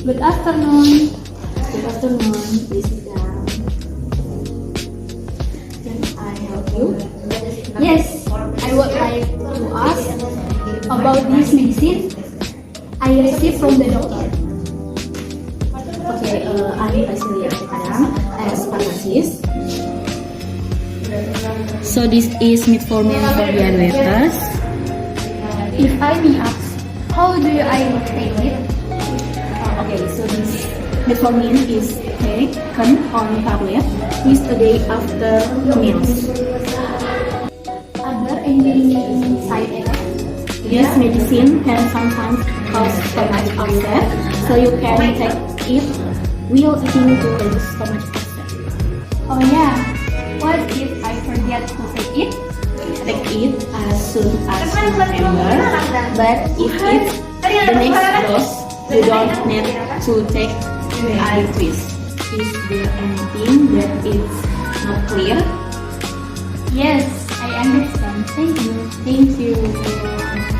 Good afternoon. Good afternoon. Please sit down. Can I help you? Yes, I would like to ask about this medicine I received from the doctor. Okay, I'm Basilia Adam as pharmacist. So this is metformin for diabetes. If I may ask, how do I take it? Okay, so this metformin is taken on tablet with a day after meals. Are there any side effects? This medicine can sometimes cause stomach upset, so you can take it while eating to reduce stomach upset. Oh yeah, what if I forget to take it? Take it as soon as you remember, but if it's the next dose, you don't need to take eye twist. Is there anything that is not clear? Yes, I understand. Thank you. Thank you.